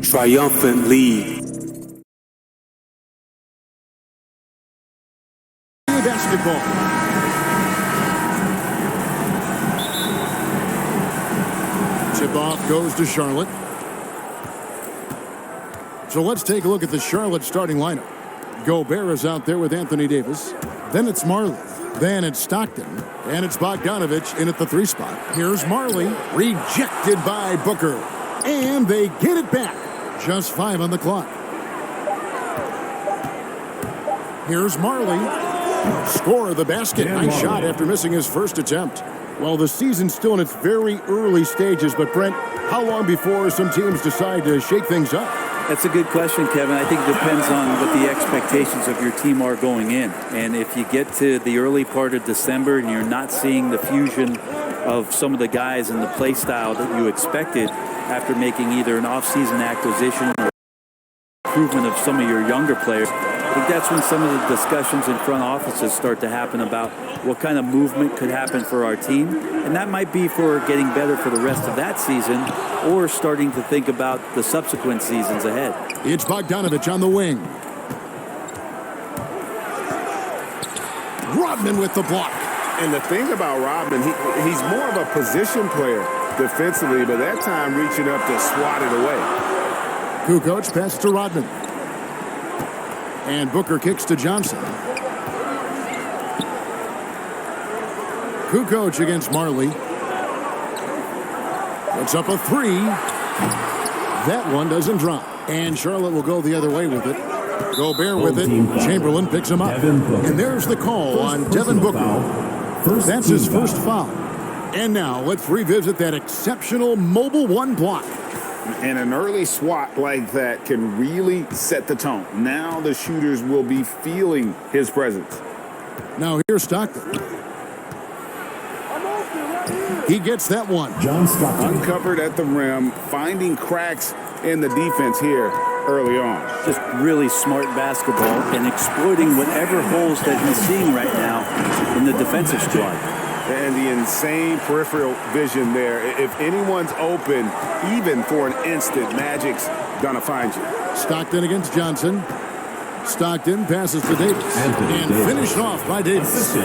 Triumphant lead. Basketball. Tip-off goes to Charlotte. So let's take a look at the Charlotte starting lineup. Gobert is out there with Anthony Davis. Then it's Marley. Then it's Stockton. And it's Bogdanovich in at the 3 spot. Here's Marley. Rejected by Booker. And they get it back. Just 5 on the clock. Here's Marley. Score the basket. Nice shot after missing his first attempt. Well, the season's still in its very early stages, but Brent, how long before some teams decide to shake things up? That's a good question, Kevin. I think it depends on what the expectations of your team are going in. And if you get to the early part of December and you're not seeing the fusion of some of the guys and the play style that you expected after making either an offseason acquisition or improvement of some of your younger players, I think that's when some of the discussions in front offices start to happen about what kind of movement could happen for our team. And that might be for getting better for the rest of that season or starting to think about the subsequent seasons ahead. It's Bogdanovich on the wing. Rodman with the block. And the thing about Rodman, he's more of a position player defensively, but that time reaching up to swat it away. Kukoc passes to Rodman. And Booker kicks to Johnson. Kukoc against Marley. Puts up a 3. That one doesn't drop. And Charlotte will go the other way with it. Gobert with it. Chamberlain picks him up. And there's the call on Devin Booker. That's his first foul. And now let's revisit that exceptional mobile 1 block. And an early swat like that can really set the tone. Now the shooters will be feeling his presence. Now here's Stockton. He gets that one. John Stockton. Uncovered at the rim, finding cracks in the defense here early on. Just really smart basketball and exploiting whatever holes that he's seeing right now in the defensive squad. And the insane peripheral vision there. If anyone's open, even for an instant, Magic's gonna find you. Stockton against Johnson. Stockton passes to Davis. And finished off by Davis.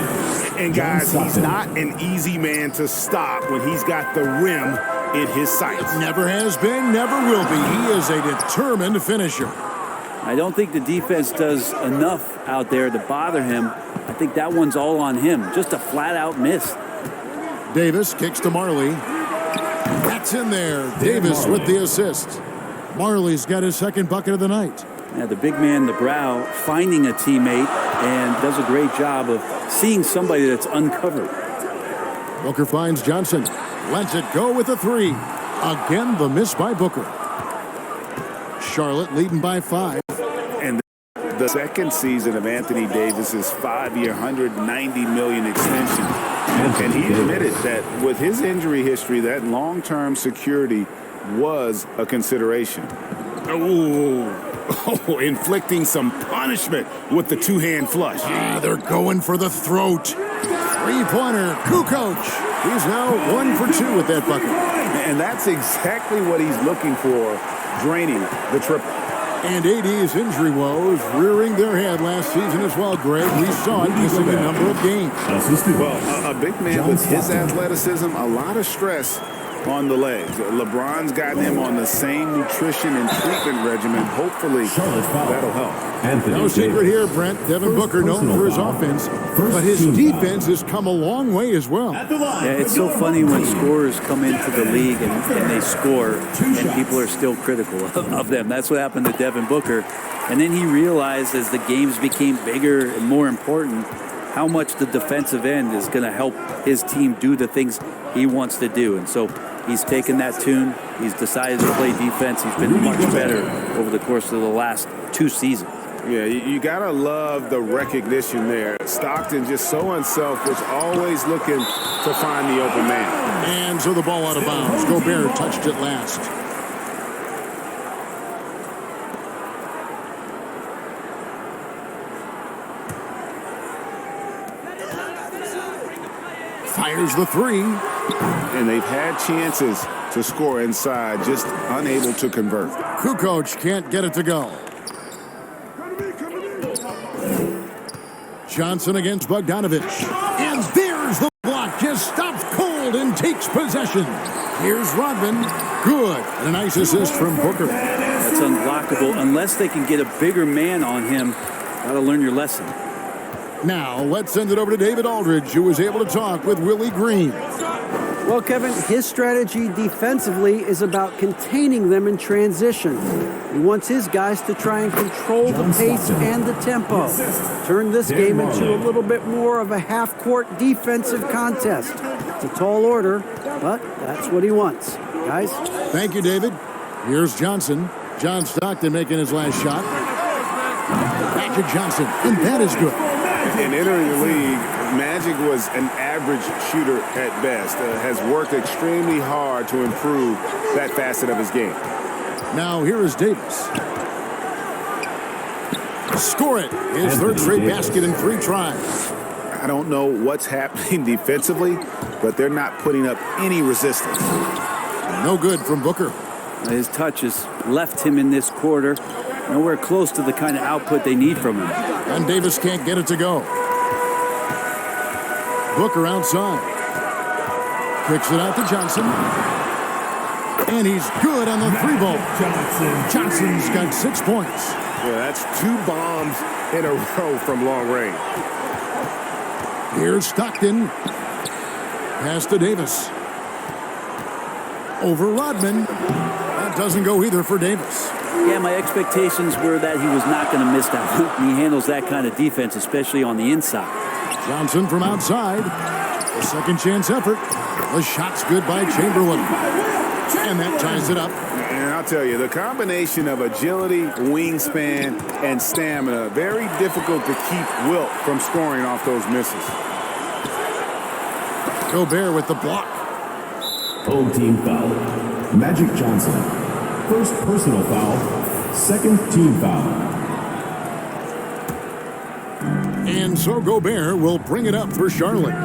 And guys, he's not an easy man to stop when he's got the rim in his sights. Never has been, never will be. He is a determined finisher. I don't think the defense does enough out there to bother him. I think that one's all on him. Just a flat-out miss. Davis kicks to Marley. That's in there. Davis with the assist. Marley's got his second bucket of the night. Yeah, the big man, the brow, finding a teammate and does a great job of seeing somebody that's uncovered. Booker finds Johnson. Lets it go with a 3. Again, the miss by Booker. Charlotte leading by 5. And the second season of Anthony Davis's 5-year, $190 million extension. And he admitted that with his injury history, that long-term security was a consideration. Oh, inflicting some punishment with the 2-hand flush. They're going for the throat. 3-pointer, Kukoc. He's now 1 for 2 with that bucket. And that's exactly what he's looking for, draining the triple. And AD's injury woes rearing their head last season as well, Greg. We saw it missing a number of games. Well, a big man with his athleticism, a lot of stress on the legs. LeBron's got him on the same nutrition and treatment regimen. Hopefully, that'll help. No secret here, Brent. Devin Booker known for his offense, but his defense has come a long way as well. Yeah, it's so funny when scorers come into the league and they score, and people are still critical of them. That's what happened to Devin Booker. And then he realized as the games became bigger and more important, how much the defensive end is going to help his team do the things he wants to do. And so he's taken that tune. He's decided to play defense. He's been much better over the course of the last 2 seasons. Yeah, you got to love the recognition there. Stockton just so unselfish, always looking to find the open man. And so the ball out of bounds. Gobert touched it last. Fires the 3. And they've had chances to score inside, just unable to convert. Kukoc can't get it to go. Johnson against Bogdanovich. And there's the block. Just stops cold and takes possession. Here's Rodman. Good. And a nice assist from Booker. That's unblockable unless they can get a bigger man on him. Got to learn your lesson. Now, let's send it over to David Aldridge, who was able to talk with Willie Green. Well, Kevin, his strategy defensively is about containing them in transition. He wants his guys to try and control the pace and the tempo. Turn this game into a little bit more of a half-court defensive contest. It's a tall order, but that's what he wants. Guys? Thank you, David. Here's Johnson. John Stockton making his last shot. Back to Johnson, and that is good. In entering the league, Magic was an average shooter at best. Has worked extremely hard to improve that facet of his game. Now here is Davis. Score it. His third straight basket in 3 tries. I don't know what's happening defensively, but they're not putting up any resistance. No good from Booker. His touch has left him in this quarter. Nowhere close to the kind of output they need from him. And Davis can't get it to go. Booker outside. Kicks it out to Johnson. And he's good on the 3 ball. Johnson's got 6 points. Yeah, that's 2 bombs in a row from long range. Here's Stockton. Pass to Davis. Over Rodman. That doesn't go either for Davis. Yeah, my expectations were that he was not going to miss that. He handles that kind of defense, especially on the inside. Johnson from outside. A second chance effort. The shot's good by Chamberlain. And that ties it up. And I'll tell you, the combination of agility, wingspan, and stamina, very difficult to keep Wilt from scoring off those misses. Gobert with the block. Home team foul. Magic Johnson. First personal foul. Second team foul. And so Gobert will bring it up for Charlotte.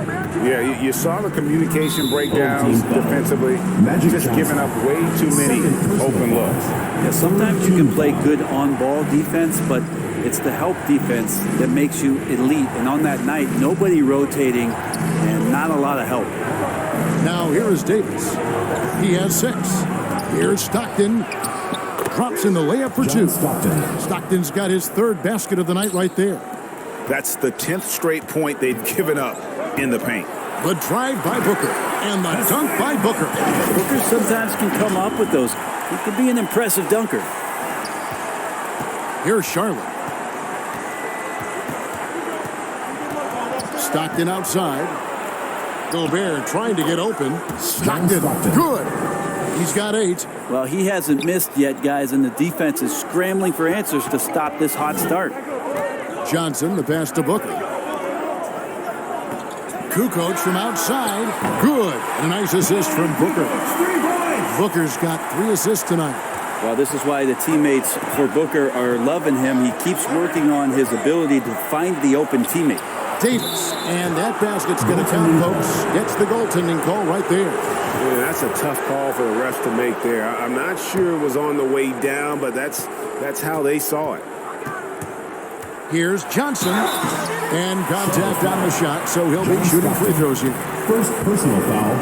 Yeah, you saw the communication breakdowns defensively. Just giving up way too many open looks. Yeah, sometimes you can play good on-ball defense, but it's the help defense that makes you elite. And on that night, nobody rotating and not a lot of help. Now here is Davis. He has 6. Here's Stockton. Drops in the layup for 2. Stockton's got his 3rd basket of the night right there. That's the 10th straight point they've given up in the paint. The drive by Booker and the dunk by Booker. Booker sometimes can come up with those. He could be an impressive dunker. Here's Charlotte. Stockton outside. Gobert trying to get open. Stockton, good. He's got 8. Well, he hasn't missed yet, guys, and the defense is scrambling for answers to stop this hot start. Johnson, the pass to Booker. Kukoc from outside. Good. And a nice assist from Booker. Booker's got 3 assists tonight. Well, this is why the teammates for Booker are loving him. He keeps working on his ability to find the open teammate. Davis, and that basket's going to count, folks. Gets the goaltending call right there. Yeah, that's a tough call for the refs to make there. I'm not sure it was on the way down, but that's how they saw it. Here's Johnson, and contact on the shot, so he'll be shooting free throws here. First personal foul.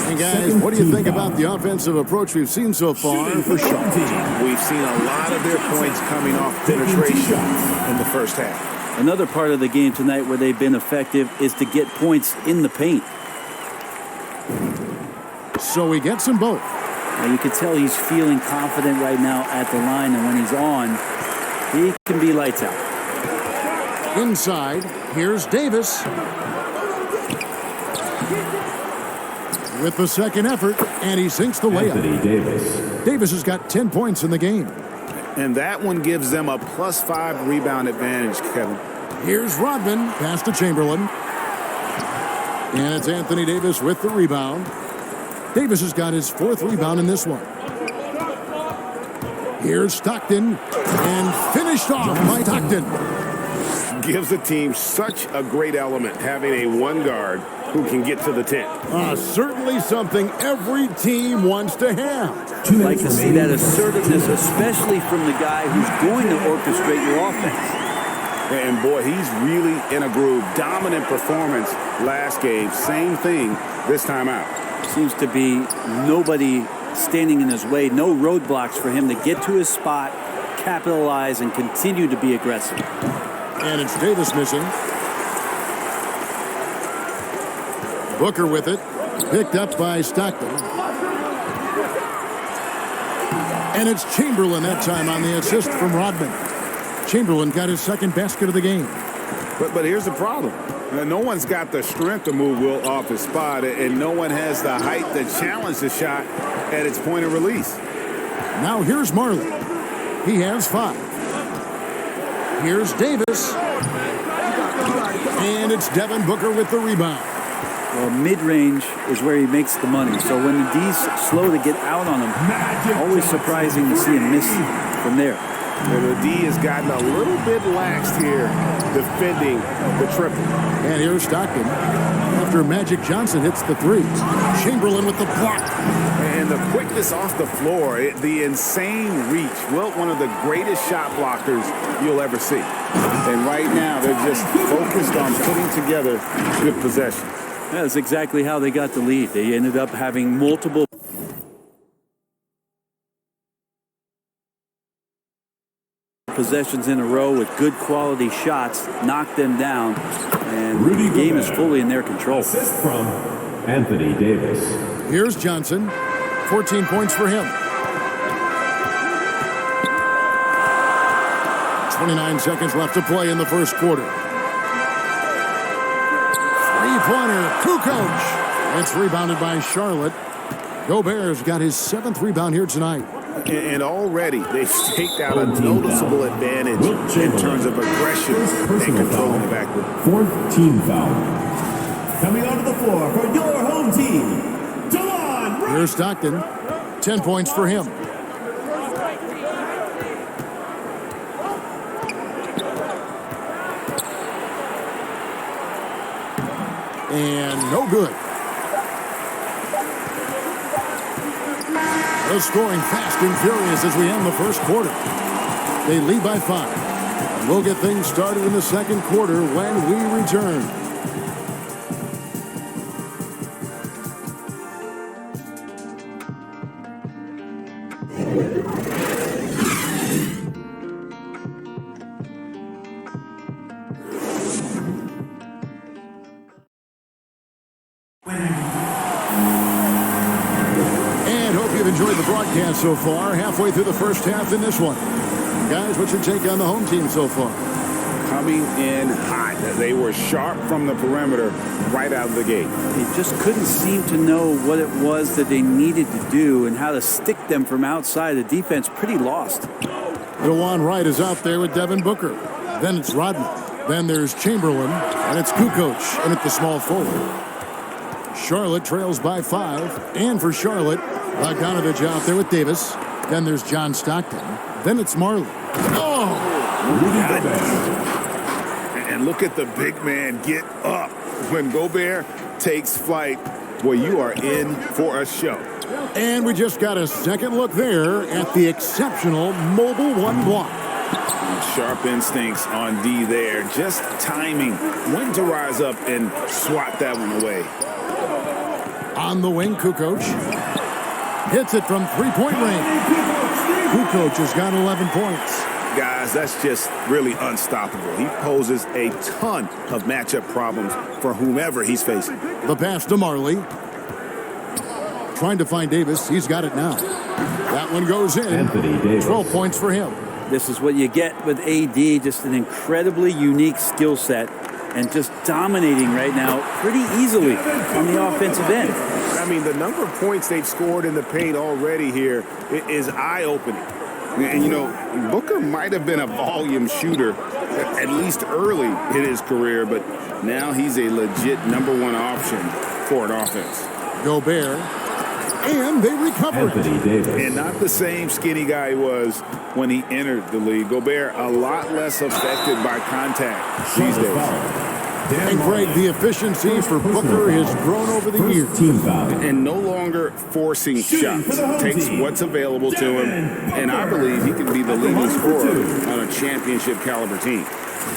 And guys, what do you think about the offensive approach we've seen so far for Charlotte? We've seen a lot of their points coming off penetration in the first half. Another part of the game tonight where they've been effective is to get points in the paint. So he gets them both. Now you can tell he's feeling confident right now at the line, and when he's on, he can be lights out. Inside, here's Davis. With the second effort, and he sinks the layup. Davis has got 10 points in the game. And that one gives them a +5 rebound advantage, Kevin. Here's Rodman, pass to Chamberlain. And it's Anthony Davis with the rebound. Davis has got his 4th rebound in this one. Here's Stockton, and finished off by Stockton. Gives the team such a great element having a 1 guard who can get to the 10. Certainly something every team wants to have. I'd like to see that assertiveness, especially from the guy who's going to orchestrate your offense. And boy, he's really in a groove. Dominant performance last game. Same thing this time out. Seems to be nobody standing in his way. No roadblocks for him to get to his spot, capitalize, and continue to be aggressive. And it's Davis missing. Booker with it. Picked up by Stockton. And it's Chamberlain that time on the assist from Rodman. Chamberlain got his second basket of the game. But here's the problem. No one's got the strength to move Wilt off his spot, and no one has the height to challenge the shot at its point of release. Now here's Marley. He has 5. Here's Davis. And it's Devin Booker with the rebound. Well, mid-range is where he makes the money. So when the D's slow to get out on him, always surprising to see him miss from there. And the D has gotten a little bit laxed here defending the triple. And here's Stockton. After Magic Johnson hits the 3. Chamberlain with the block. And the quickness off the floor, the insane reach. Wilt, one of the greatest shot blockers you'll ever see. And right now, they're just focused on putting together good possession. That's exactly how they got the lead. They ended up having multiple possessions in a row with good quality shots, knocked them down, and the game is fully in their control. Assist from Anthony Davis. Here's Johnson. 14 points for him. 29 seconds left to play in the first quarter. Three-pointer, Kukoc. It's rebounded by Charlotte. Gobert's got his 7th rebound here tonight. And already they've staked out a noticeable advantage in terms of aggression and controlling the backcourt. 4th team foul. Coming onto the floor for your home team, Delon. Here's Stockton. 10 points for him. And no good. They're scoring fast and furious as we end the first quarter. They lead by 5. And we'll get things started in the second quarter when we return. Enjoyed the broadcast so far. Halfway through the first half in this one. Guys, what's your take on the home team so far? Coming in hot. They were sharp from the perimeter right out of the gate. They just couldn't seem to know what it was that they needed to do and how to stick them from outside. The defense pretty lost. DeJuan Wright is out there with Devin Booker. Then it's Rodman. Then there's Chamberlain. And it's Kukoc in at the small forward. Charlotte trails by 5. And for Charlotte, Bogdanovich out there with Davis. Then there's John Stockton. Then it's Marley. Oh! And look at the big man get up. When Gobert takes flight, well, you are in for a show. And we just got a second look there at the exceptional mobile 1 block. Sharp instincts on D there. Just timing when to rise up and swat that one away. On the wing, Kukoc. Hits it from 3-point range. Kukoc has got 11 points. Guys, that's just really unstoppable. He poses a ton of matchup problems for whomever he's facing. The pass to Marley. Trying to find Davis. He's got it now. That one goes in. Anthony Davis. 12 points for him. This is what you get with AD, just an incredibly unique skill set and just dominating right now pretty easily on the offensive end. I mean, the number of points they've scored in the paint already here is eye-opening. And, you know, Booker might have been a volume shooter, at least early in his career, but now he's a legit #1 option for an offense. Gobert. And they recover it. Anthony Davis. And not the same skinny guy he was when he entered the league. Gobert a lot less affected by contact these days. And Greg, the efficiency for Booker has grown over the years. Team foul. And no longer forcing shots. Takes what's available to him. And I believe he can be the leading scorer on a championship caliber team.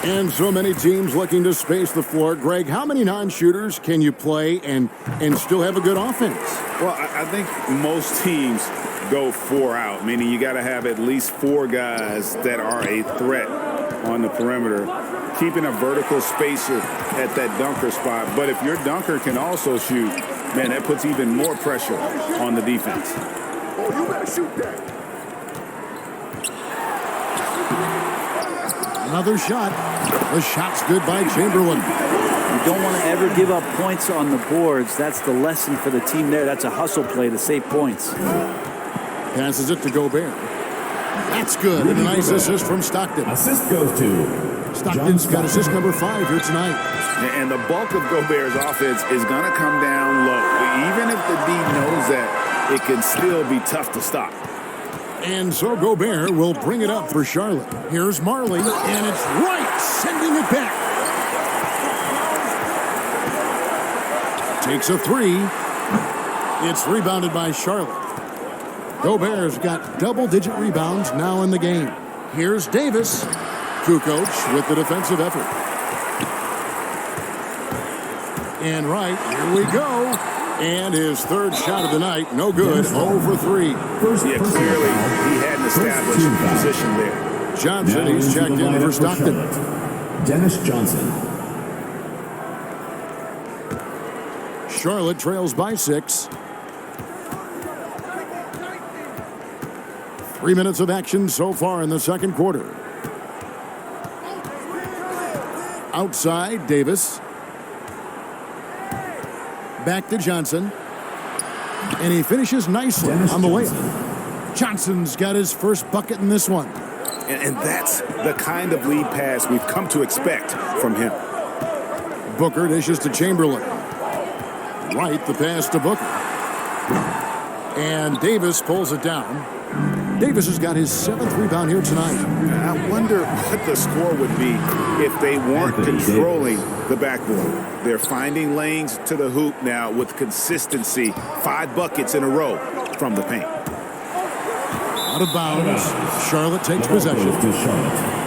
And so many teams looking to space the floor. Greg, how many non-shooters can you play and still have a good offense? Well, I think most teams go 4 out, meaning you got to have at least 4 guys that are a threat on the perimeter, keeping a vertical spacer at that dunker spot. But if your dunker can also shoot, man, that puts even more pressure on the defense. Oh, you better shoot that. Another shot. The shot's good by Chamberlain. You don't want to ever give up points on the boards. That's the lesson for the team there. That's a hustle play to save points. Passes it to Gobert. That's good. And a nice assist from Stockton. Assist goes to Stockton's got assist number 5 here tonight. And the bulk of Gobert's offense is going to come down low. Even if the D knows that, it can still be tough to stop. And so Gobert will bring it up for Charlotte. Here's Marley, and it's right, sending it back. Takes a 3. It's rebounded by Charlotte. Gobert's got double-digit rebounds now in the game. Here's Davis. Kukoc with the defensive effort. And right, here we go. And his third shot of the night, no good, 0 for 3. Yeah, clearly he hadn't established a position there. Johnson, he's checked in for Stockton. Dennis Johnson. Charlotte trails by 6. 3 minutes of action so far in the second quarter. Outside, Davis. Back to Johnson. And he finishes nicely on the layup. Johnson's got his first bucket in this one. And that's the kind of lead pass we've come to expect from him. Booker dishes to Chamberlain. Right, the pass to Booker. And Davis pulls it down. Davis has got his 7th rebound here tonight. I wonder what the score would be if they weren't controlling the backboard. They're finding lanes to the hoop now with consistency. 5 buckets in a row from the paint. Out of bounds. Charlotte takes possession. To Charlotte.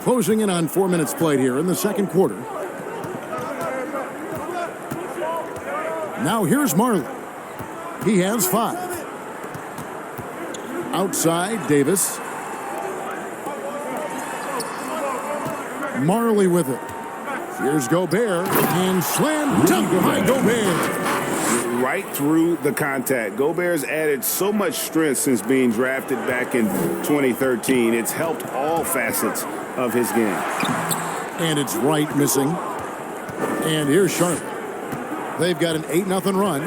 Closing in on 4 minutes played here in the second quarter. Now here's Marley. He has 5. Outside, Davis. Marley with it. Here's Gobert. And slam dunk by Gobert. Right through the contact. Gobert's added so much strength since being drafted back in 2013. It's helped all facets of his game. And it's right missing. And here's Charlotte. They've got an 8-0 run.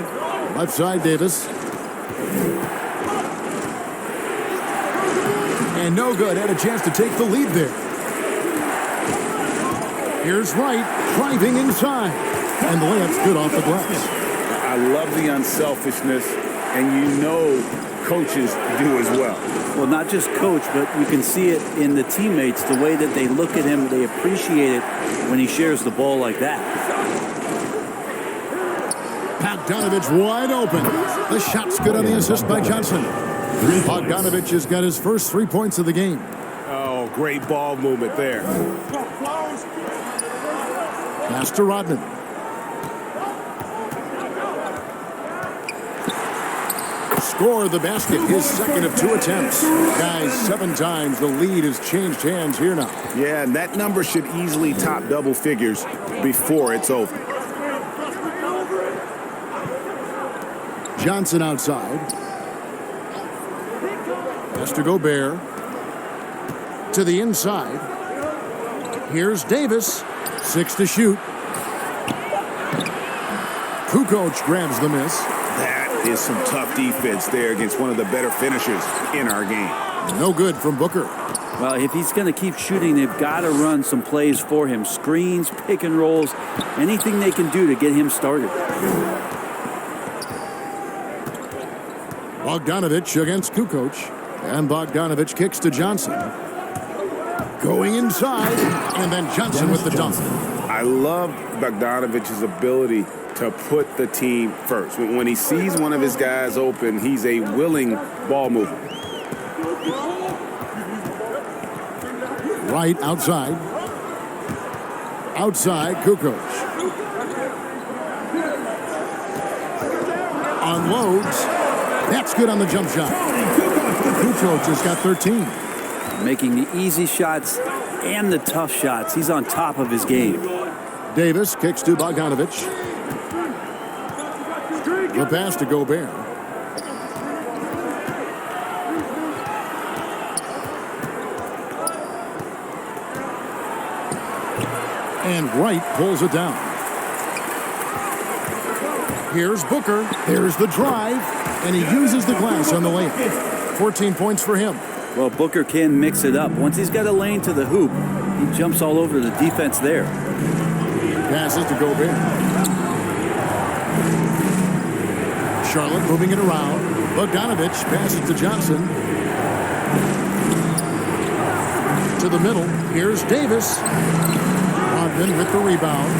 Left side, Davis. And no good. Had a chance to take the lead there. Here's Wright driving inside. And the layup's good off the glass. I love the unselfishness, and you know coaches do as well. Well, not just coach, but you can see it in the teammates, the way that they look at him. They appreciate it when he shares the ball like that. Bogdanovich wide open. The shot's good on the assist by Johnson. Bogdanovich has got his first 3 points of the game. Oh, great ball movement there. Pass to Rodman. Score the basket, his second of 2 attempts. Guys, 7 times the lead has changed hands here now. Yeah, and that number should easily top double figures before it's over. Johnson outside. Pass to Gobert. To the inside. Here's Davis. 6 to shoot. Kukoc grabs the miss. That is some tough defense there against one of the better finishers in our game. No good from Booker. Well, if he's going to keep shooting, they've got to run some plays for him. Screens, pick and rolls, anything they can do to get him started. Bogdanovich against Kukoc. And Bogdanovich kicks to Johnson. Going inside, and then Johnson with the dunk. I love Bogdanovich's ability to put the team first. When he sees one of his guys open, he's a willing ball mover. Right outside. Outside, Kukoc. Unloads. That's good on the jump shot. Kukoc has got 13. Making the easy shots and the tough shots. He's on top of his game. Davis kicks to Bogdanovich. The pass to Gobert. And Wright pulls it down. Here's Booker. There's the drive. And he uses the glass on the layup. 14 points for him. Well, Booker can mix it up. Once he's got a lane to the hoop, he jumps all over the defense there. Passes to Gobert. Charlotte moving it around. Bogdanovich passes to Johnson. To the middle. Here's Davis. Rodman with the rebound.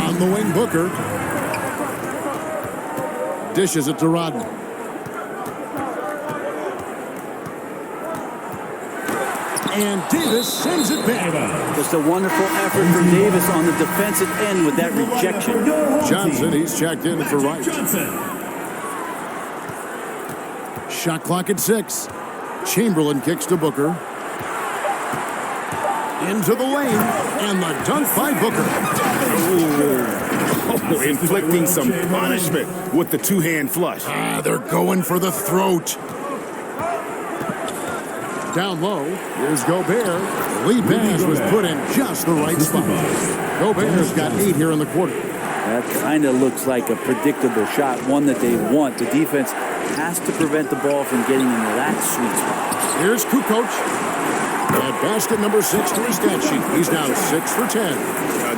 On the wing, Booker. Dishes it to Rodman. And Davis sends it back. Just a wonderful effort from Davis on the defensive end with that rejection. Johnson, he's checked in for Wright. Shot clock at 6. Chamberlain kicks to Booker. Into the lane. And the dunk by Booker. Oh, inflicting some punishment with the two-hand flush. They're going for the throat. Down low, here's Gobert. The lead pass was put in just the right spot. Gobert's got 8 here in the quarter. That kind of looks like a predictable shot, one that they want. The defense has to prevent the ball from getting into that sweet spot. Here's Kukoc. At basket number 6 to his stat sheet. He's now 6 for 10.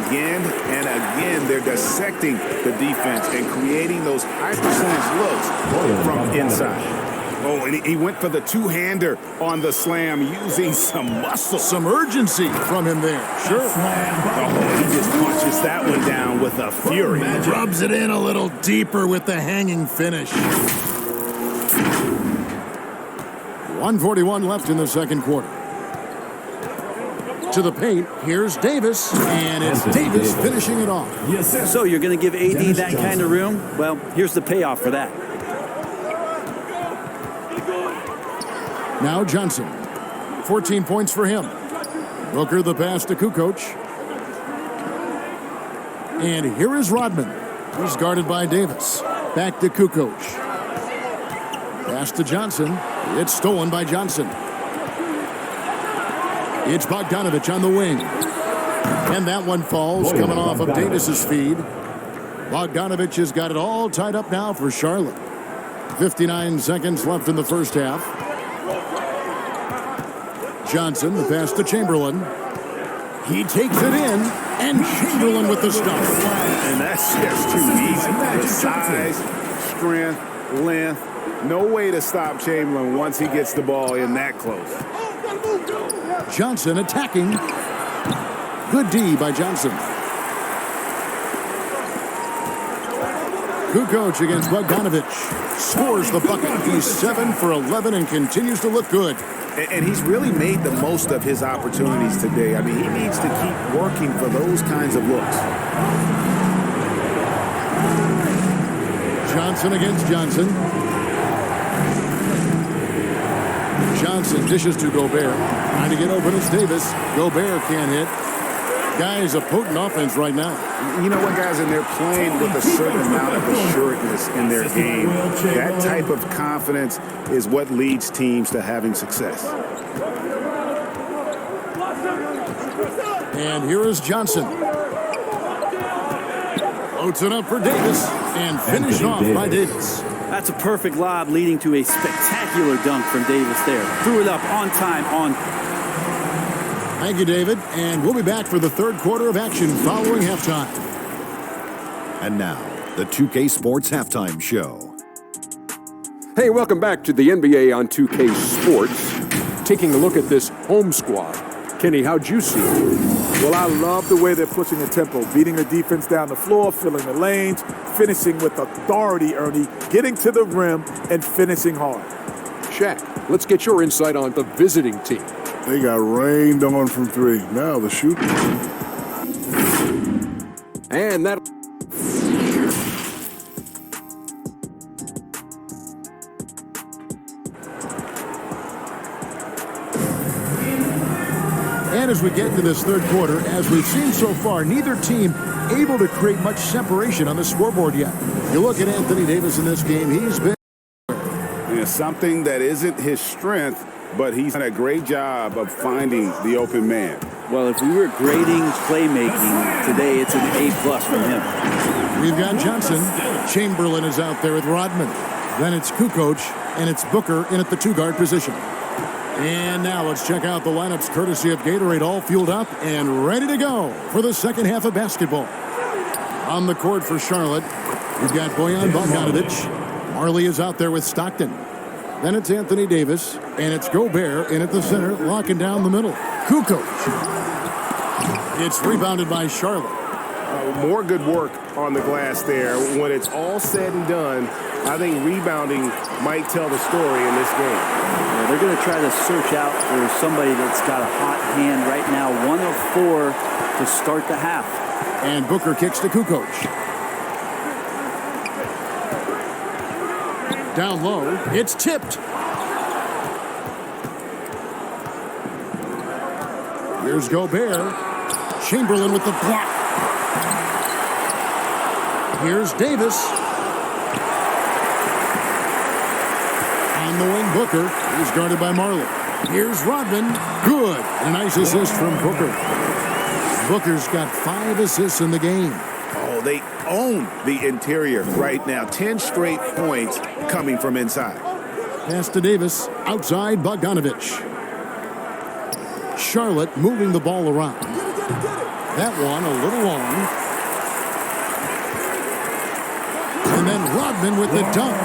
Again and again, they're dissecting the defense and creating those high percentage looks from inside. Oh, and he went for the two-hander on the slam using some muscle. Some urgency from him there. Sure. Oh, he just punches that one down with a fury. Rubs it in a little deeper with the hanging finish. 1:41 left in the second quarter. To the paint, here's Davis, and it's Davis finishing it off. So you're going to give AD that kind of room? Well, here's the payoff for that. Now Johnson. 14 points for him. Booker the pass to Kukoc. And here is Rodman. He's guarded by Davis. Back to Kukoc. Pass to Johnson. It's stolen by Johnson. It's Bogdanovich on the wing. And that one falls coming off of Davis's feed. Bogdanovich has got it all tied up now for Charlotte. 59 seconds left in the first half. Johnson, the pass to Chamberlain. He takes it in, and Chamberlain with the stop. And that's just too easy. The size, strength, length. No way to stop Chamberlain once he gets the ball in that close. Johnson attacking. Good D by Johnson. Kukoc against Bogdanovich. Scores the bucket. He's 7 for 11 and continues to look good. And he's really made the most of his opportunities today. I mean, he needs to keep working for those kinds of looks. Johnson against Johnson. Johnson dishes to Gobert. Trying to get open is Davis. Gobert can't hit. Guys, a potent offense right now. You know what, guys? And they're playing with a certain amount of assuredness in their game. That type of confidence is what leads teams to having success. And here is Johnson. Loads it up for Davis. And finished off by Davis. That's a perfect lob leading to a spectacular dunk from Davis there. Threw it up on time, on. Thank you, David. And we'll be back for the third quarter of action following halftime. And now, the 2K Sports Halftime Show. Hey, welcome back to the NBA on 2K Sports. Taking a look at this home squad. Kenny, how'd you see it? Well, I love the way they're pushing the tempo, beating the defense down the floor, filling the lanes, finishing with authority, Ernie, getting to the rim, and finishing hard. Shaq, let's get your insight on the visiting team. They got rained on from three. Now the shooting. And that... And as we get into this third quarter, as we've seen so far, neither team able to create much separation on the scoreboard yet. You look at Anthony Davis in this game, he's been... Something that isn't his strength, but he's done a great job of finding the open man. Well, if we were grading playmaking today, it's an A+ from him. We've got Johnson. Chamberlain is out there with Rodman. Then it's Kukoc, and it's Booker in at the two-guard position. And now let's check out the lineups courtesy of Gatorade, all fueled up and ready to go for the second half of basketball. On the court for Charlotte, we've got Bojan Bogdanovic. Marley is out there with Stockton. Then it's Anthony Davis, and it's Gobert in at the center, locking down the middle. Kukoc. It's rebounded by Charlotte. More good work on the glass there. When it's all said and done, I think rebounding might tell the story in this game. Yeah, they're going to try to search out for somebody that's got a hot hand right now. 1 of 4 to start the half. And Booker kicks to Kukoc. Down low, it's tipped. Here's Gobert. Chamberlain with the block. Here's Davis. On the wing, Booker. He's guarded by Marley. Here's Rodman. Good. A nice assist from Booker. Booker's got 5 assists in the game. Oh, they own the interior right now. 10 straight points coming from inside. Pass to Davis. Outside, Bogdanovic. Charlotte moving the ball around. That one a little long. And then Rodman with the dunk.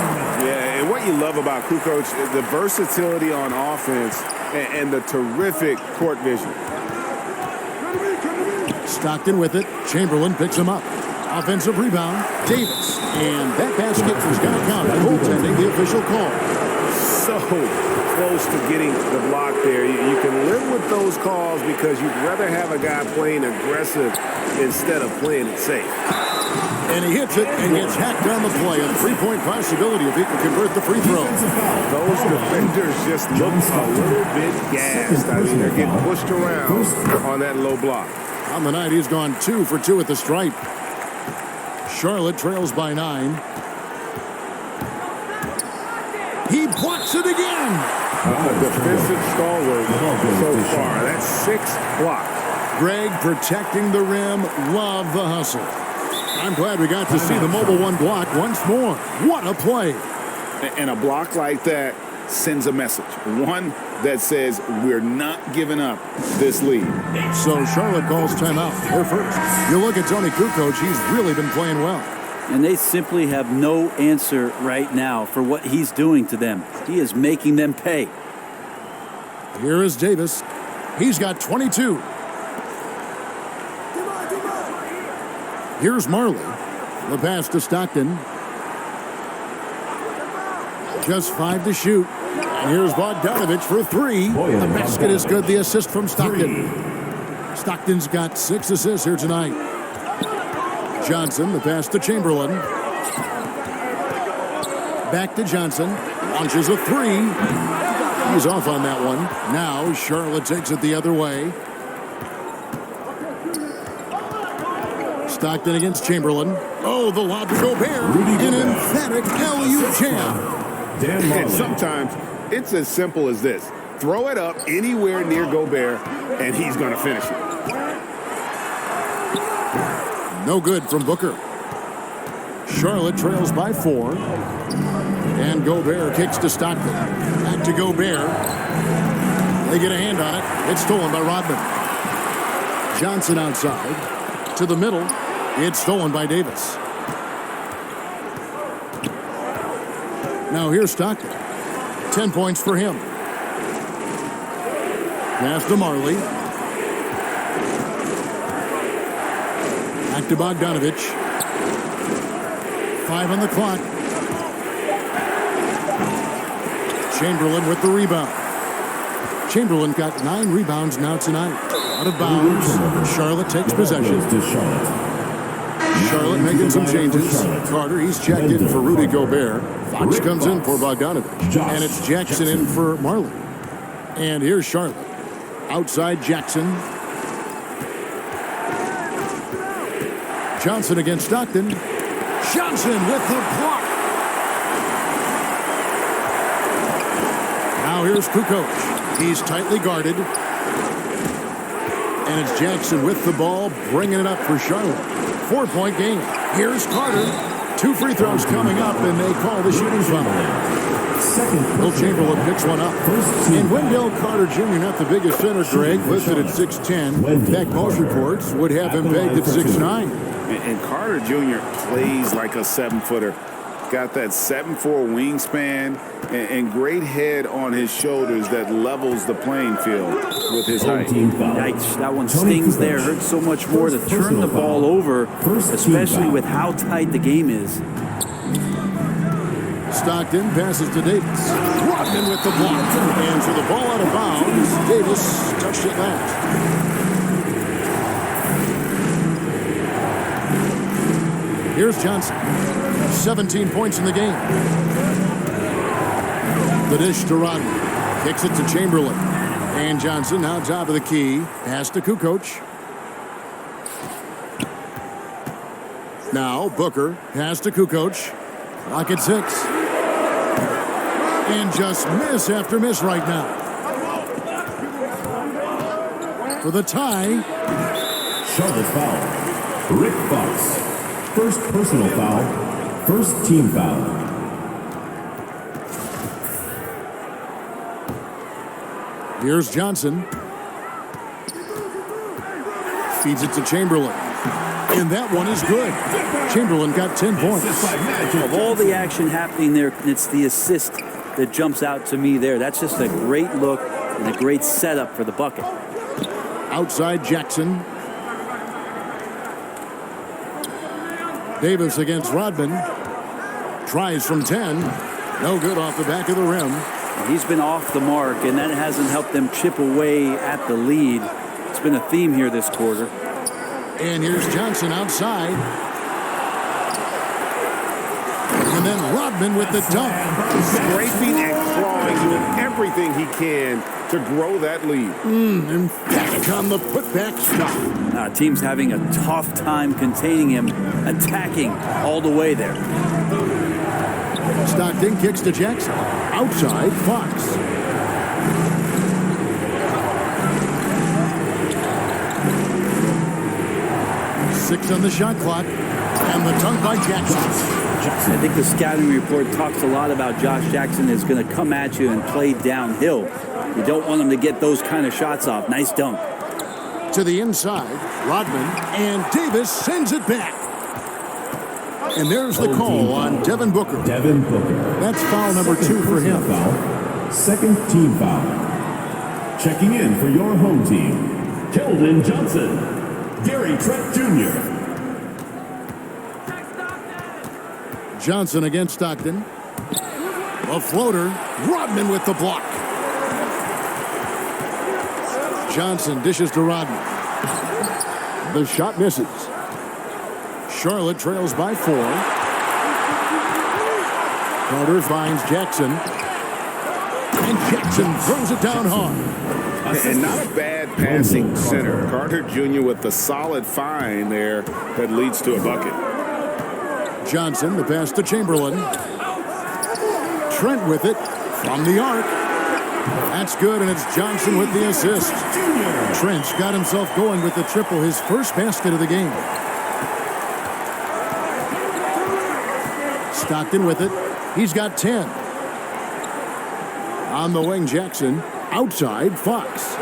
Yeah, and what you love about Kukoc is the versatility on offense and the terrific court vision. Stockton with it. Chamberlain picks him up. Offensive rebound. Davis. And that basket is going to count. Goaltending, the official call. So close to getting the block there. You can live with those calls because you'd rather have a guy playing aggressive instead of playing it safe. And he hits it and gets hacked on the play. A three-point possibility if he can convert the free throw. Those defenders just look a little bit gassed. I mean, they're getting pushed around on that low block. On the night, he's gone 2 for 2 at the stripe. Charlotte trails by 9. He blocks it again. Defensive stalwart so far. That's 6 blocks. Greg protecting the rim. Love the hustle. I'm glad we got to see the mobile one block once more. What a play. And a block like that sends a message. One that says we're not giving up this lead. So Charlotte calls timeout. They're first. You look at Tony Kukoc, he's really been playing well. And they simply have no answer right now for what he's doing to them. He is making them pay. Here is Davis. He's got 22. Here's Marley. The pass to Stockton. Just 5 to shoot. And here's Bogdanovic for 3. The basket is good. The assist from Stockton. Stockton's got 6 assists here tonight. Johnson, the pass to Chamberlain. Back to Johnson. Launches a 3. He's off on that one. Now Charlotte takes it the other way. Stockton against Chamberlain. Oh, the lob to Gobert. An emphatic LU jam. And sometimes it's as simple as this. Throw it up anywhere near Gobert, and he's going to finish it. No good from Booker. Charlotte trails by 4. And Gobert kicks to Stockton. Back to Gobert. They get a hand on it. It's stolen by Rodman. Johnson outside. To the middle. It's stolen by Davis. Now here's Stockton. 10 points for him. Pass to Marley. Back to Bogdanovich. 5 on the clock. Chamberlain with the rebound. Chamberlain got 9 rebounds now tonight. Out of bounds. Charlotte takes possession. Charlotte making some changes. Carter, he's checked in for Rudy Gobert. Fox comes in for Bogdanovich. And it's Jackson in for Marley. And here's Charlotte. Outside Jackson. Johnson against Stockton. Johnson with the block. Now here's Kukoc. He's tightly guarded. And it's Jackson with the ball, bringing it up for Charlotte. 4-point game. Here's Carter. 2 free throws coming up, and they call the shooting foul. Will Chamberlain picks one up. And Wendell Carter Jr., not the biggest center, Greg, listed at 6'10". In fact, most reports would have him pegged at 6'9". And Carter Jr. plays like a 7-footer. Got that 7'4" wingspan and great head on his shoulders that levels the playing field with his height. Yikes, that one stings there. Hurts so much more to turn the ball over, especially with how tight the game is. Stockton passes to Davis. Rodman with the block. And for the ball out of bounds, Davis touched it last. Here's Johnson. 17 points in the game. The dish to Rodman. Kicks it to Chamberlain. And Johnson now top of the key. Pass to Kukoc. Now Booker. Pass to Kukoc. Clock at 6. And just miss after miss right now. For the tie. Charlotte foul. Rick Fox. First personal foul. First team foul. Here's Johnson. Feeds it to Chamberlain. And that one is good. Chamberlain got 10 points. Of all the action happening there, it's the assist that jumps out to me there. That's just a great look and a great setup for the bucket. Outside Jackson. Davis against Rodman. Tries from 10. No good off the back of the rim. He's been off the mark, and that hasn't helped them chip away at the lead. It's been a theme here this quarter. And here's Johnson outside. And then Rodman with the dunk. Scraping and clawing, doing everything he can to grow that lead. And back on the putback stop. Team's having a tough time containing him, attacking all the way there. Stockton kicks to Jackson. Outside, Fox. Six on the shot clock. And the dunk by Jackson. I think the scouting report talks a lot about Josh Jackson is going to come at you and play downhill. You don't want him to get those kind of shots off. Nice dunk. To the inside, Rodman, and Davis sends it back. And there's the call on Devin Booker. Devin Booker. That's foul number 2 for him. Foul. Second team foul. Checking in for your home team, Keldon Johnson. Gary Trent Jr. Johnson against Stockton. A floater. Rodman with the block. Johnson dishes to Rodman. The shot misses. Charlotte trails by 4. Carter finds Jackson. And Jackson throws it down hard. And not a bad passing center. Carter Jr. with the solid find there that leads to a bucket. Johnson, the pass to Chamberlain. Trent with it from the arc. That's good, and it's Johnson with the assist. Trent's got himself going with the triple, his first basket of the game. Stockton with it. He's got 10. On the wing, Jackson. Outside, Fox.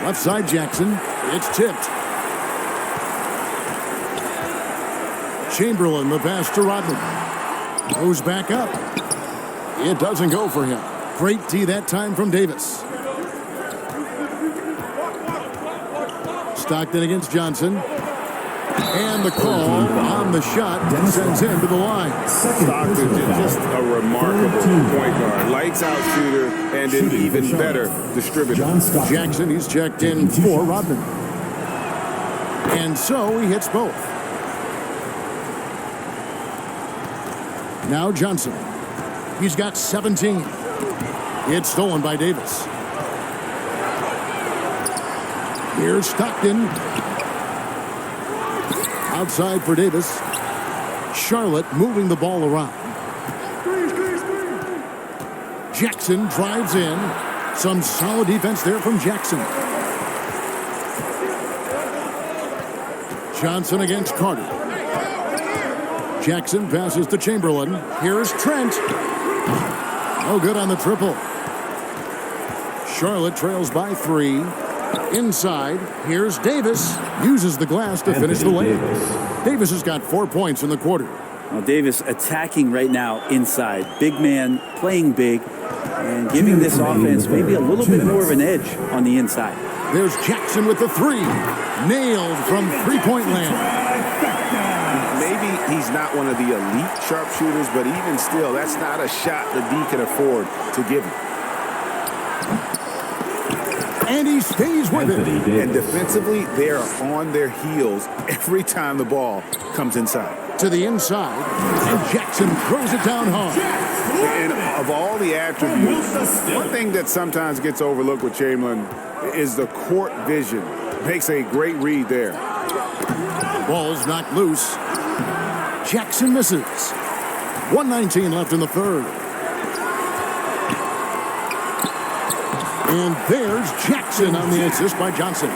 Left side, Jackson. It's tipped. Chamberlain, the pass to Rodman. Goes back up. It doesn't go for him. Great tee that time from Davis. Stockton against Johnson. And the call on the shot sends him to the line. Stockton, just a remarkable point guard. Lights out shooter and an even better distributor. Jackson, he's checked in for Rodman. And so he hits both. Now Johnson. He's got 17. It's stolen by Davis. Here's Stockton. Outside for Davis. Charlotte moving the ball around. Jackson drives in. Some solid defense there from Jackson. Johnson against Carter. Jackson passes to Chamberlain. Here's Trent. No good on the triple. Charlotte trails by 3. Inside, here's Davis. Uses the glass to finish the lane. Davis has got 4 points in the quarter. Well, Davis attacking right now inside. Big man playing big and giving this offense maybe a little bit more of an edge on the inside. There's Jackson with the 3. Nailed from three-point land. Maybe he's not one of the elite sharpshooters, but even still, that's not a shot the D can afford to give him. And he stays with it. And defensively, they are on their heels every time the ball comes inside. To the inside, and Jackson throws it down hard. And of all the attributes, one thing that sometimes gets overlooked with Chamberlain is the court vision. Makes a great read there. Ball's knocked loose. Jackson misses. 1:19 left in the third. And there's Jackson on the assist by Johnson.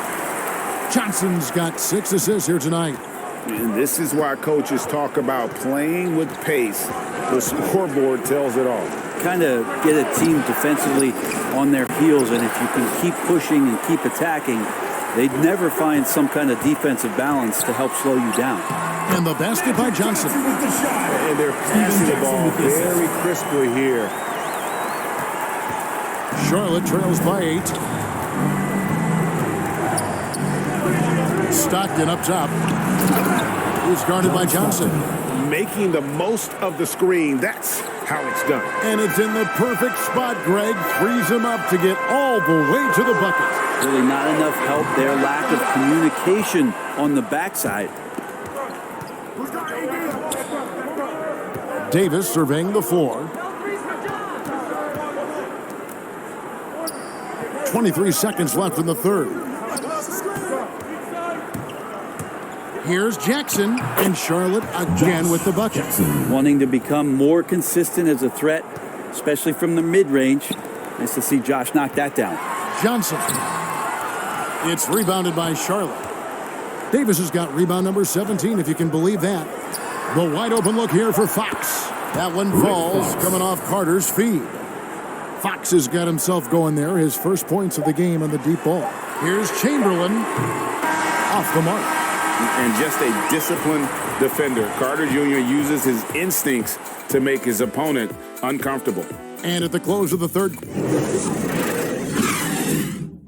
Johnson's got 6 assists here tonight. And this is why coaches talk about playing with pace. The scoreboard tells it all. Kind of get a team defensively on their heels, and if you can keep pushing and keep attacking, they'd never find some kind of defensive balance to help slow you down. And the basket by Johnson. And they're passing the ball very crisply here. Charlotte trails by 8. Stockton up top. He's guarded by Johnson. Making the most of the screen. That's how it's done. And it's in the perfect spot. Greg frees him up to get all the way to the bucket. Really not enough help there. Lack of communication on the backside. Davis surveying the floor. 23 seconds left in the third. Here's Jackson, and Charlotte again with the bucket. Wanting to become more consistent as a threat, especially from the mid-range. Nice to see Josh knock that down. Johnson. It's rebounded by Charlotte. Davis has got rebound number 17, if you can believe that. The wide open look here for Fox. That one falls, coming off Carter's feed. Fox has got himself going there. His first points of the game on the deep ball. Here's Chamberlain off the mark. And just a disciplined defender. Carter Jr. uses his instincts to make his opponent uncomfortable. And at the close of the third.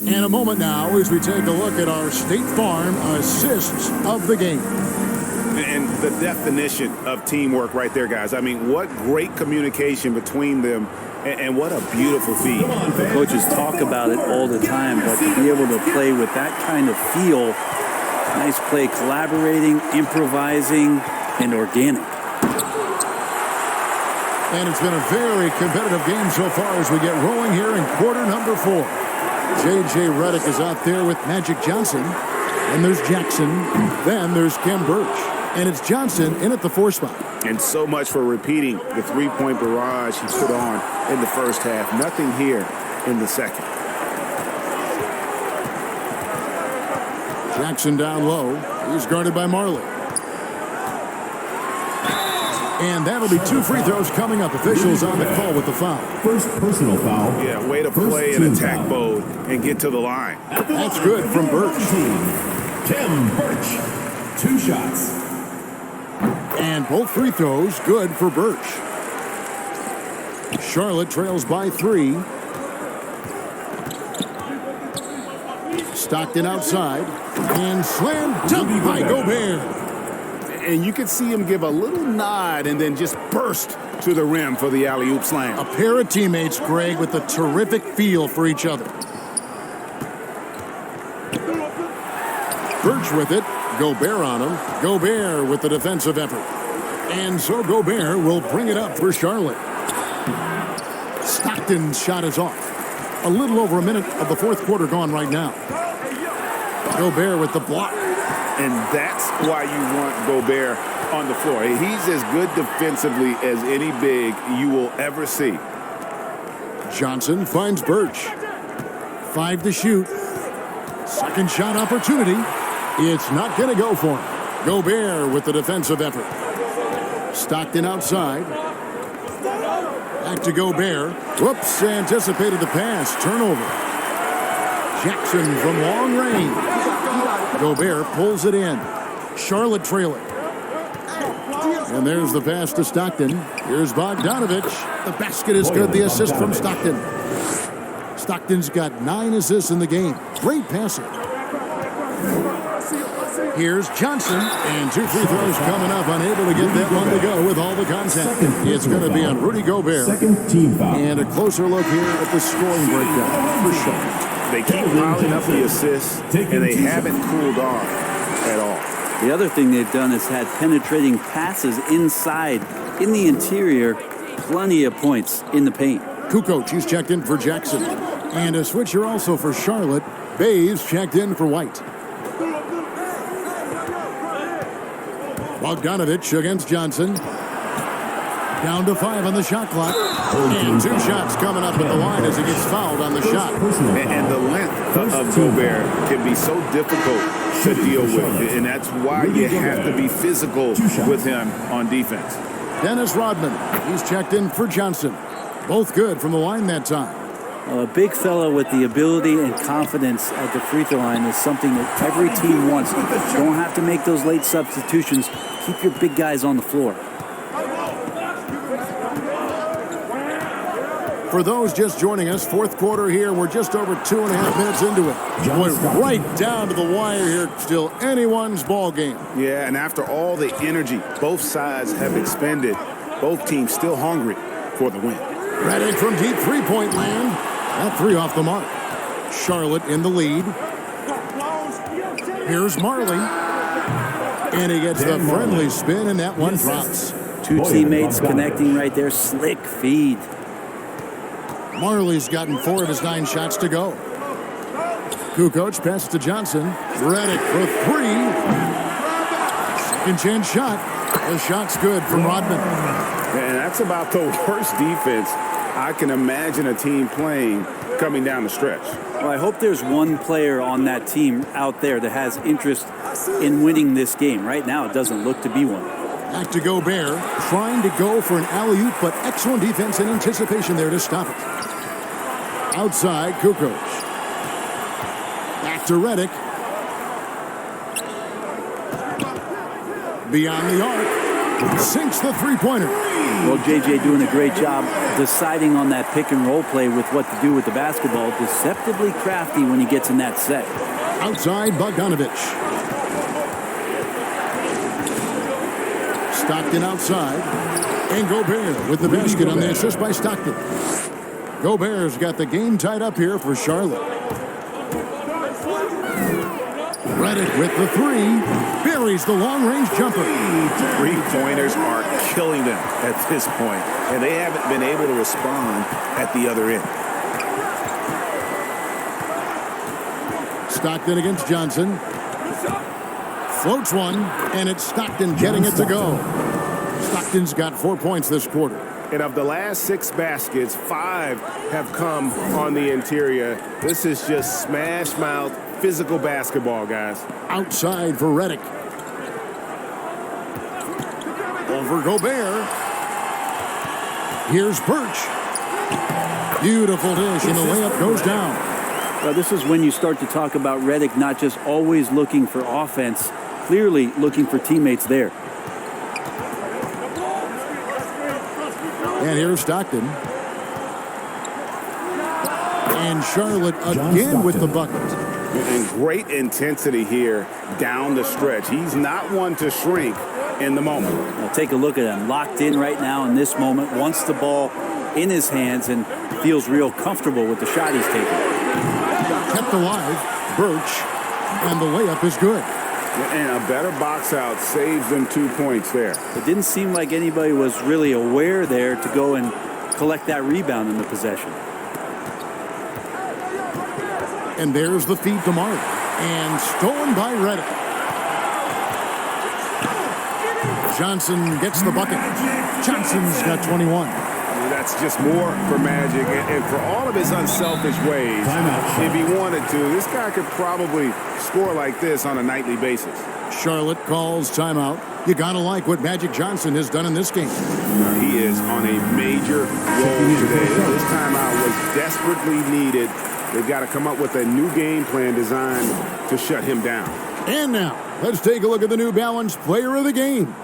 And a moment now as we take a look at our State Farm assists of the game. And the definition of teamwork right there, guys. I mean, what great communication between them. And what a beautiful feed. Coaches talk about it all the time, but to be able to play with that kind of feel, nice play, collaborating, improvising, and organic. And it's been a very competitive game so far as we get rolling here in quarter number 4. J.J. Redick is out there with Magic Johnson. And there's Jackson. Then there's Kem Birch. And it's Johnson in at the 4 spot. And so much for repeating the three-point barrage he put on in the first half. Nothing here in the second. Jackson down low. He's guarded by Marley. And that'll be 2 free throws coming up. Officials on the call with the foul. First personal foul. Yeah, way to play in attack mode and get to the line. That's good from Birch. Kem Birch. 2 shots. And both free throws good for Birch. Charlotte trails by 3. Stockton outside. And slam dunk by Gobert. And you could see him give a little nod and then just burst to the rim for the alley-oop slam. A pair of teammates, Greg, with a terrific feel for each other. Birch with it. Gobert on him. Gobert with the defensive effort. And so Gobert will bring it up for Charlotte. Stockton's shot is off. A little over a minute of the fourth quarter gone right now. Gobert with the block. And that's why you want Gobert on the floor. He's as good defensively as any big you will ever see. Johnson finds Birch. 5 to shoot. Second shot opportunity. It's not going to go for him. Gobert with the defensive effort. Stockton outside. Back to Gobert. Whoops, anticipated the pass. Turnover. Jackson from long range. Gobert pulls it in. Charlotte trailing. And there's the pass to Stockton. Here's Bogdanovich. The basket is good. The assist from Stockton. Stockton's got 9 assists in the game. Great passer. Here's Johnson. And 2 free throws coming up. Unable to get that one to go with all the contact. It's going to be on Rudy Gobert. Second team foul. And a closer look here at the scoring breakdown for Charlotte. They keep piling up the assists, and they haven't cooled off at all. The other thing they've done is had penetrating passes inside, in the interior, plenty of points in the paint. Kukoc, he's checked in for Jackson. And a switcher also for Charlotte. Bays checked in for White. Bogdanovich against Johnson. Down to 5 on the shot clock. And 2 shots coming up at the line as he gets fouled on the shot. And the length of Gobert can be so difficult to deal with. And that's why you have to be physical with him on defense. Dennis Rodman, he's checked in for Johnson. Both good from the line that time. A big fella with the ability and confidence at the free throw line is something that every team wants. You don't have to make those late substitutions. Keep your big guys on the floor. For those just joining us, fourth quarter here. We're just over 2.5 minutes into it. Boy, right down to the wire here. Still anyone's ball game. Yeah, and after all the energy both sides have expended, both teams still hungry for the win. Redick from deep three-point land. That 3 off the mark. Charlotte in the lead. Here's Marley. And he gets the friendly spin, and that one drops. 2 teammates connecting right there. Slick feed. Marley's gotten 4 of his 9 shots to go. Kukoc passes to Johnson. Redick for 3. Second chance shot. The shot's good from Rodman. And that's about the worst defense I can imagine a team playing coming down the stretch. Well, I hope there's one player on that team out there that has interest in winning this game. Right now, it doesn't look to be one. Back to Gobert, trying to go for an alley-oop, but excellent defense and anticipation there to stop it. Outside, Kukoc. Back to Redick. Beyond the arc. Sinks the three-pointer. Well, JJ doing a great job deciding on that pick and roll play with what to do with the basketball. Deceptively crafty when he gets in that set. Outside, Bogdanovich. Stockton outside. And Gobert with the basket on the assist by Stockton. Gobert's got the game tied up here for Charlotte. Redick with the 3. Buries the long-range jumper. Three-pointers are killing them at this point, and they haven't been able to respond at the other end. Stockton against Johnson. Floats one, and it's Stockton getting it to go. Stockton's got 4 points this quarter. And of the last 6 baskets, 5 have come on the interior. This is just smash mouth, physical basketball, guys. Outside for Redick. Over Gobert. Here's Birch. Beautiful dish, and the layup goes down. Well, this is when you start to talk about Redick not just always looking for offense, clearly looking for teammates there. And here's Stockton. And Charlotte again with the bucket. And great intensity here down the stretch. He's not one to shrink in the moment. Now take a look at him. Locked in right now in this moment. Wants the ball in his hands and feels real comfortable with the shot he's taking. Kept alive. Birch. And the layup is good. And a better box out saves them 2 points there. It didn't seem like anybody was really aware there to go and collect that rebound in the possession. And there's the feed to Mark. And stolen by Reddick. Johnson gets the bucket. Johnson's got 21. That's just more for Magic. And for all of his unselfish ways, if he wanted to, this guy could probably score like this on a nightly basis. Charlotte calls timeout. You got to like what Magic Johnson has done in this game. He is on a major roll today. This timeout was desperately needed. They've got to come up with a new game plan designed to shut him down. And now, let's take a look at the New Balance player of the game,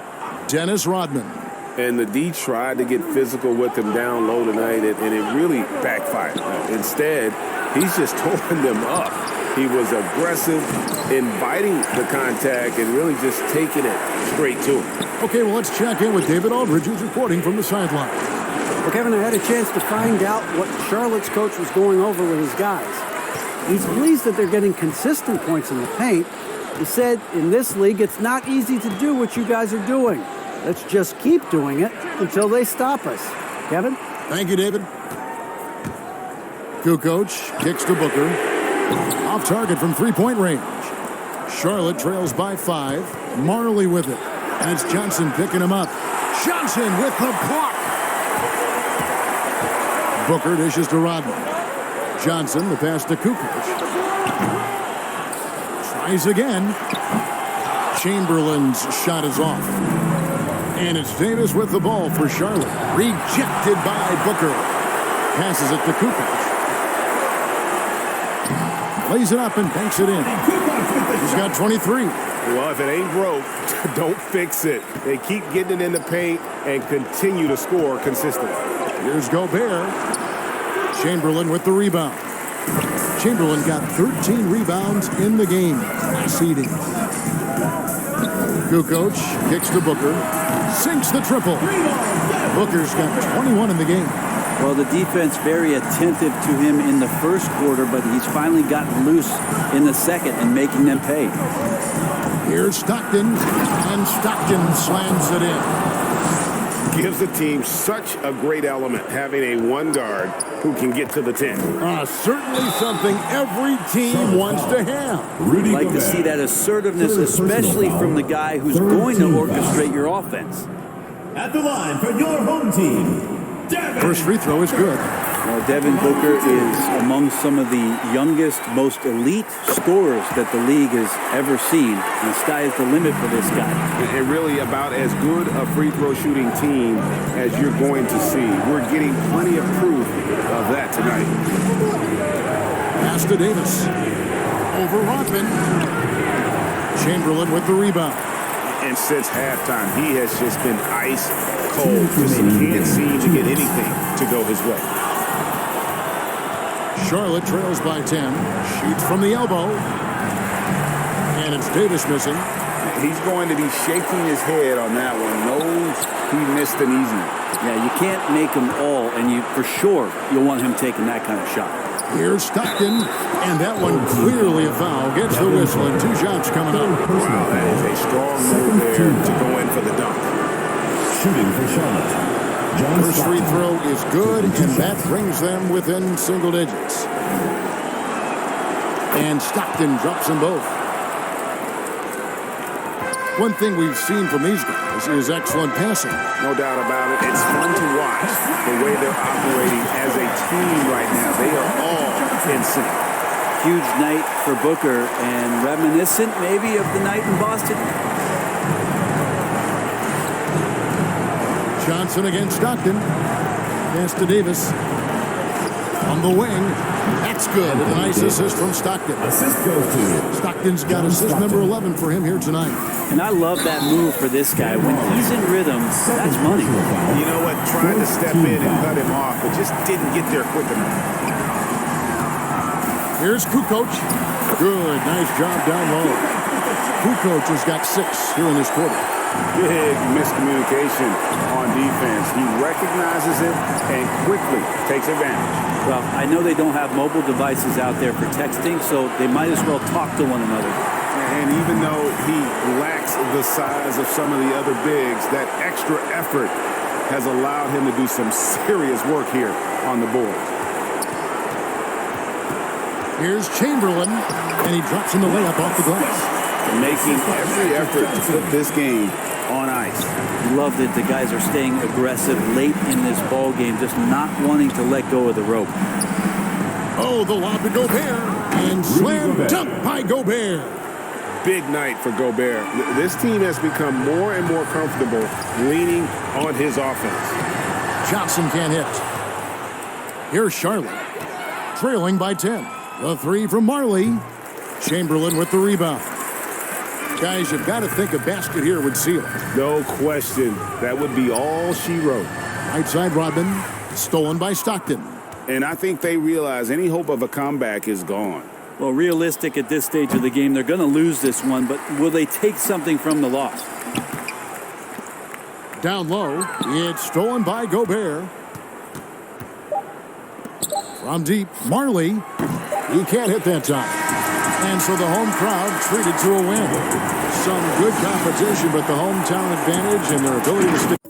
Dennis Rodman. And the D tried to get physical with him down low tonight, and it really backfired. Instead, he's just holding them up. He was aggressive, inviting the contact, and really just taking it straight to him. Okay, well, let's check in with David Aldridge, who's reporting from the sideline. Well, Kevin, I had a chance to find out what Charlotte's coach was going over with his guys. He's pleased that they're getting consistent points in the paint. He said, in this league, it's not easy to do what you guys are doing. Let's just keep doing it until they stop us. Kevin? Thank you, David. Kukoc kicks to Booker. Off target from three-point range. Charlotte trails by 5. Marley with it. And it's Johnson picking him up. Johnson with the block. Booker dishes to Rodman. Johnson, the pass to Kukoc. Tries again. Chamberlain's shot is off. And it's Davis with the ball for Charlotte. Rejected by Booker. Passes it to Kukoc. Lays it up and banks it in. He's got 23. Well, if it ain't broke, don't fix it. They keep getting it in the paint and continue to score consistently. Here's Gobert. Chamberlain with the rebound. Chamberlain got 13 rebounds in the game. Seeding. Kukoc kicks to Booker. Sinks the triple. Booker's got 21 in the game. Well, the defense very attentive to him in the first quarter, but he's finally gotten loose in the second and making them pay. Here's Stockton, and Stockton slams it in. Gives the team such a great element, having a one guard who can get to the 10. Certainly something every team wants to have. I'd like to see that assertiveness, especially from the guy who's going to orchestrate your offense. At the line for your home team, Devin. First free throw is good. Well, Devin Booker is among some of the youngest, most elite scorers that the league has ever seen. And the sky is the limit for this guy. And really about as good a free throw shooting team as you're going to see. We're getting plenty of proof of that tonight. Pass to Davis. Over Rodman. Chamberlain with the rebound. And since halftime, he has just been ice cold. Just can't seem to get anything to go his way. Charlotte trails by 10. Shoots from the elbow. And it's Davis missing. He's going to be shaking his head on that one. Knows he missed an easy one. Yeah, you can't make them all, and you for sure you'll want him taking that kind of shot. Here's Stockton, and that one clearly a foul. Gets the whistle, and 2 shots coming up. Wow, that is a strong move there to go in for the dunk. Shooting for Charlotte. First free throw is good, and that brings them within single digits. And Stockton drops them both. One thing we've seen from these guys is excellent passing. No doubt about it. It's fun to watch the way they're operating as a team right now. They are all in sync. Huge night for Booker and reminiscent maybe of the night in Boston. Johnson against Stockton. Pass to Davis. On the wing. That's good. A nice assist from Stockton. Assist goes to Stockton's got assist number 11 for him here tonight. And I love that move for this guy. When he's in rhythm, that's money. You know what? Tried to step in and cut him off, but just didn't get there quick enough. Here's Kukoc. Good. Nice job down low. Kukoc has got 6 here in this quarter. Big miscommunication on defense. He recognizes it and quickly takes advantage. Well, I know they don't have mobile devices out there for texting, so they might as well talk to one another. And even though he lacks the size of some of the other bigs, that extra effort has allowed him to do some serious work here on the board. Here's Chamberlain, and he drops in the layup off the glass. Making every effort to put this game on ice. Love that the guys are staying aggressive late in this ball game, just not wanting to let go of the rope. Oh, the lob to Gobert, and slam dunk by Gobert. Big night for Gobert. This team has become more and more comfortable leaning on his offense. Johnson can't hit. Here's Charlotte, trailing by 10. The 3 from Marley. Chamberlain with the rebound. Guys, you've got to think a basket here would seal it. No question. That would be all she wrote. Right side Rodman, stolen by Stockton. And I think they realize any hope of a comeback is gone. Well, realistic at this stage of the game, they're going to lose this one, but will they take something from the loss? Down low, it's stolen by Gobert. From deep, Marley. He can't hit that time. And so the home crowd treated to a win. Some good competition, but the hometown advantage and their ability to stick.